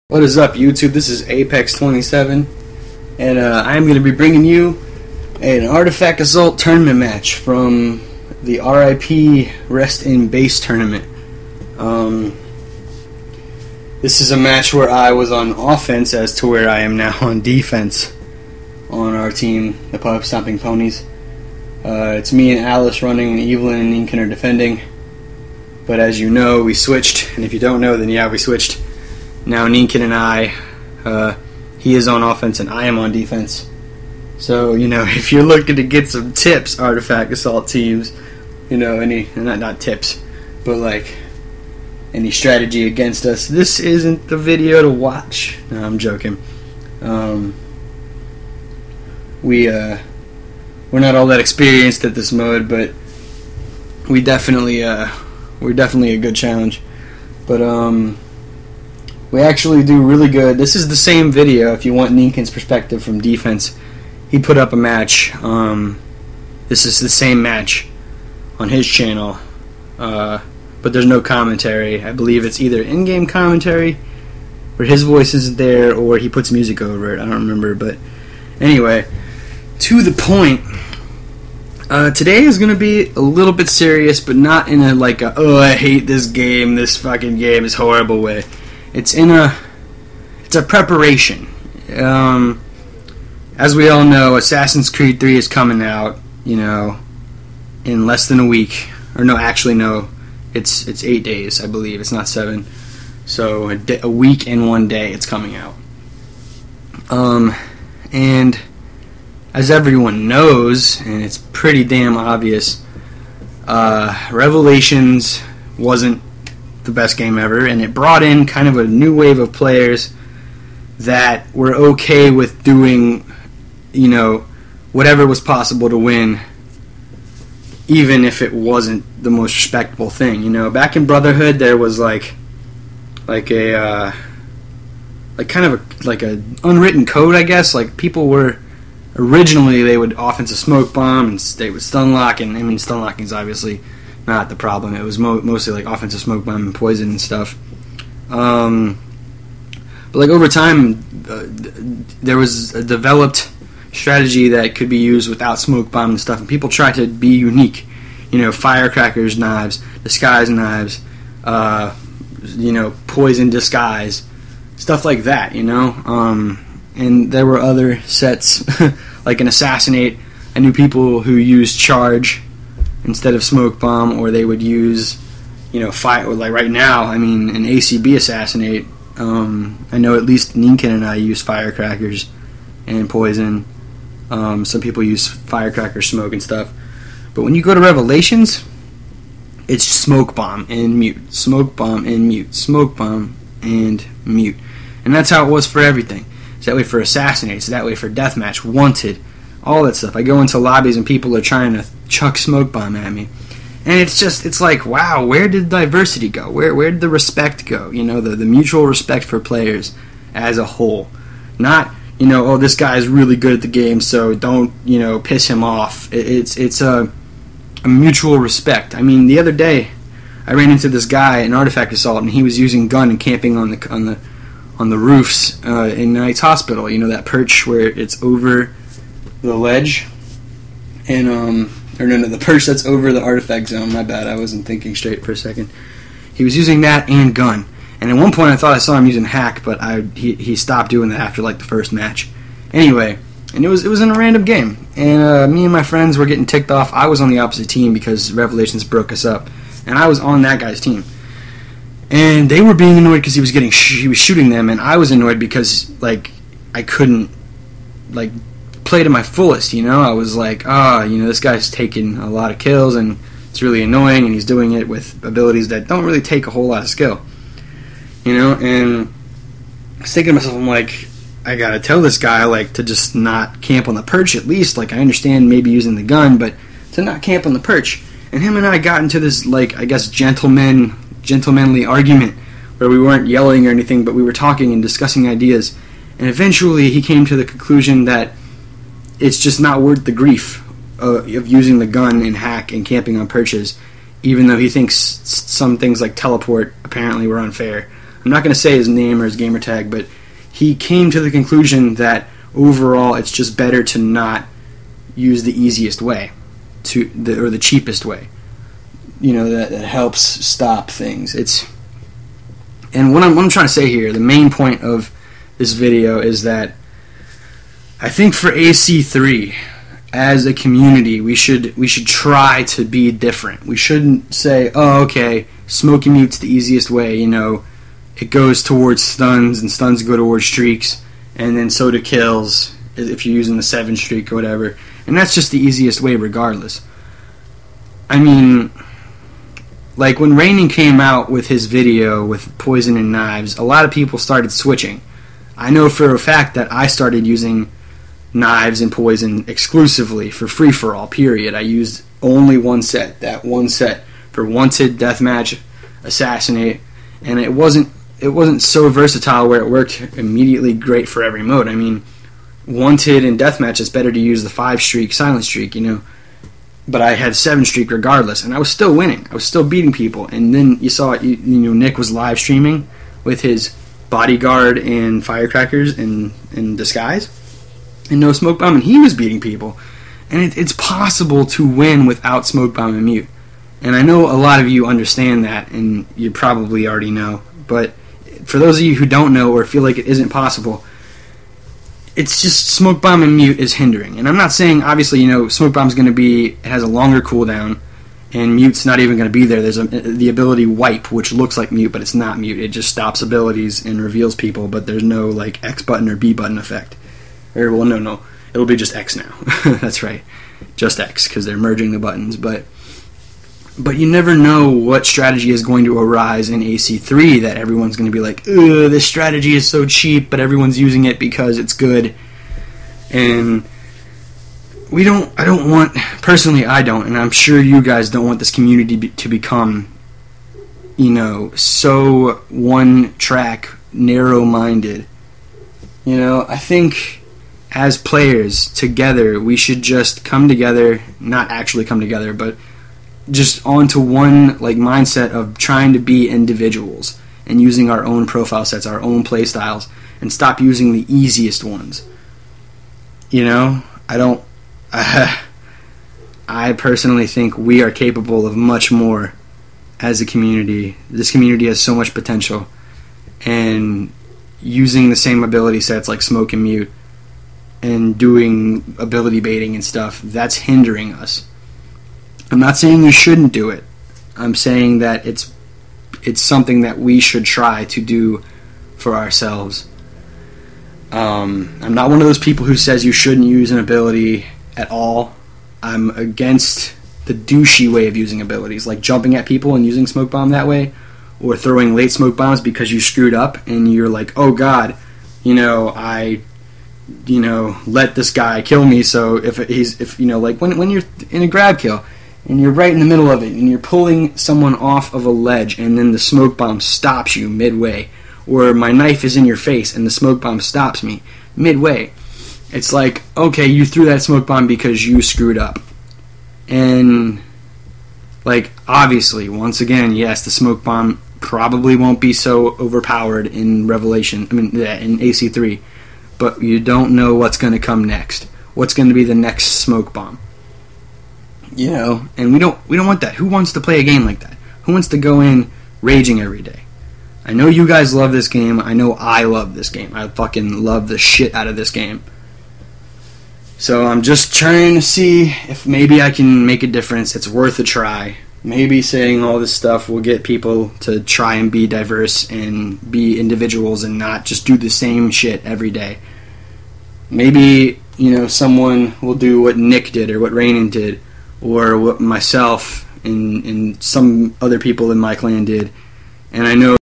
What is up, YouTube? This is Apex27, and I'm going to be bringing you an Artifact Assault tournament match from the RIP Rest in Base tournament. This is a match where I was on offense as to where I am now on defense on our team, the Pub Stomping Ponies. It's me and Alice running, and Evelyn and Ninkin are defending. But as you know, we switched, and if you don't know, then yeah, we switched. Now Ninkin and I, he is on offense and I am on defense. So, you know, if you're looking to get some tips, Artifact Assault teams, you know, not tips, but like any strategy against us, this isn't the video to watch. No, I'm joking. We're not all that experienced at this mode, but we're definitely a good challenge. But we actually do really good. This is the same video if you want Ninkin's perspective from defense. He put up a match. This is the same match on his channel, but there's no commentary. I believe it's either in-game commentary where his voice isn't there, or he puts music over it. I don't remember, but anyway, to the point. Today is going to be a little bit serious, but not in a like a, oh, I hate this game, this fucking game is horrible way. It's a preparation. As we all know, Assassin's Creed 3 is coming out, you know, in less than a week. Or no, actually no, it's 8 days, I believe. It's not 7. So a week and 1 day it's coming out. And as everyone knows, and it's pretty damn obvious, Revelations wasn't the best game ever, and it brought in kind of a new wave of players that were okay with doing, you know, whatever was possible to win, even if it wasn't the most respectable thing. You know, back in Brotherhood, there was like a unwritten code, I guess. Like, people were originally, they would offensive smoke bomb and they would stun lock, and I mean, stun locking is obviously not the problem. It was mostly like offensive smoke bomb and poison and stuff. But like over time, there was a developed strategy that could be used without smoke bomb and stuff, and people tried to be unique. You know, firecrackers, knives, disguise knives, you know, poison disguise, stuff like that. You know, and there were other sets like an assassinate. I knew people who used charge instead of smoke bomb, or they would use, you know, fire. Or like right now, I mean, an ACB assassinate. I know at least Ninkin and I use firecrackers and poison. Some people use firecracker smoke and stuff. But when you go to Revelations, it's smoke bomb and mute, smoke bomb and mute, smoke bomb and mute, and that's how it was for everything. It's that way for assassinate. It's that way for deathmatch, wanted. All that stuff. I go into lobbies and people are trying to chuck smoke bomb at me, and it's like, wow, where did diversity go? Where did the respect go? You know, the mutual respect for players as a whole. Not, you know, oh, this guy is really good at the game, so don't, you know, piss him off. It's a mutual respect. I mean, the other day I ran into this guy in Artifact Assault, and he was using gun and camping on the roofs in Knight's Hospital. You know, that perch where it's over the ledge, and the perch that's over the artifact zone. My bad, I wasn't thinking straight for a second. He was using that and gun, and at one point I thought I saw him using hack, but he stopped doing that after like the first match. Anyway, and it was in a random game, and me and my friends were getting ticked off. I was on the opposite team because Revelations broke us up, and I was on that guy's team. And they were being annoyed because he was shooting them, and I was annoyed because like I couldn't like play to my fullest. You know, I was like, you know, this guy's taking a lot of kills, and it's really annoying, and he's doing it with abilities that don't really take a whole lot of skill. You know, and I was thinking to myself, I'm like, I gotta tell this guy like to just not camp on the perch at least. Like, I understand maybe using the gun, but to not camp on the perch. And him and I got into this, like, I guess gentlemanly argument where we weren't yelling or anything, but we were talking and discussing ideas, and eventually he came to the conclusion that it's just not worth the grief of using the gun and hack and camping on perches, even though he thinks some things like teleport apparently were unfair. I'm not going to say his name or his gamer tag, but he came to the conclusion that overall it's just better to not use the easiest way, or the cheapest way. That helps stop things. And what I'm trying to say here, the main point of this video is that I think for AC3, as a community, we should try to be different. We shouldn't say, oh, okay, smoking mute's the easiest way. It goes towards stuns, and stuns go towards streaks, and then so do kills if you're using the 7 streak or whatever. And that's just the easiest way regardless. I mean, like when Rainin came out with his video with poison and knives, a lot of people started switching. I know for a fact that I started using knives and poison exclusively for free-for-all, period. I used only one set, that one set for Wanted, Deathmatch, Assassinate, and it wasn't so versatile where it worked immediately great for every mode. I mean, Wanted and Deathmatch, it's better to use the 5 streak, silent streak, but I had 7 streak regardless, and I was still winning. I was still beating people. And then you saw it, Nick was live streaming with his bodyguard and firecrackers in disguise and no smoke bomb, and he was beating people. And it's possible to win without smoke bomb and mute. And I know a lot of you understand that, and you probably already know. But for those of you who don't know or feel like it isn't possible, it's just smoke bomb and mute is hindering. And I'm not saying, obviously, smoke bomb's going to be, it has a longer cooldown, and mute's not even going to be there. There's the ability wipe, which looks like mute, but it's not mute. It just stops abilities and reveals people, but there's no like X button or B button effect. Or, well, no, it'll be just X now. That's right, just X, because they're merging the buttons. But you never know what strategy is going to arise in AC3 that everyone's going to be like, ugh, this strategy is so cheap, but everyone's using it because it's good. And I don't want, personally I don't, and I'm sure you guys don't want this community to become, so one-track, narrow-minded. I think as players together, we should just come together, not actually come together, but just onto one mindset of trying to be individuals and using our own profile sets, our own play styles, and stop using the easiest ones. I personally think we are capable of much more as a community. This community has so much potential, and using the same ability sets like smoke and mute and doing ability baiting and stuff, that's hindering us. I'm not saying you shouldn't do it. I'm saying that it's something that we should try to do for ourselves. I'm not one of those people who says you shouldn't use an ability at all. I'm against the douchey way of using abilities, like jumping at people and using smoke bomb that way, or throwing late smoke bombs because you screwed up and you're like, oh god, I let this guy kill me. So if when you're in a grab kill and you're right in the middle of it and you're pulling someone off of a ledge and then the smoke bomb stops you midway, or my knife is in your face and the smoke bomb stops me midway, it's like, okay, you threw that smoke bomb because you screwed up. And obviously, once again, yes, the smoke bomb probably won't be so overpowered in in AC3, but you don't know what's going to come next. What's going to be the next smoke bomb? And we don't want that. Who wants to play a game like that? Who wants to go in raging every day? I know you guys love this game. I know I love this game. I fucking love the shit out of this game. So I'm just trying to see if maybe I can make a difference. It's worth a try. Maybe saying all this stuff will get people to try and be diverse and be individuals and not just do the same shit every day. Maybe, someone will do what Nick did or what Rainin did or what myself and some other people in my clan did. And I know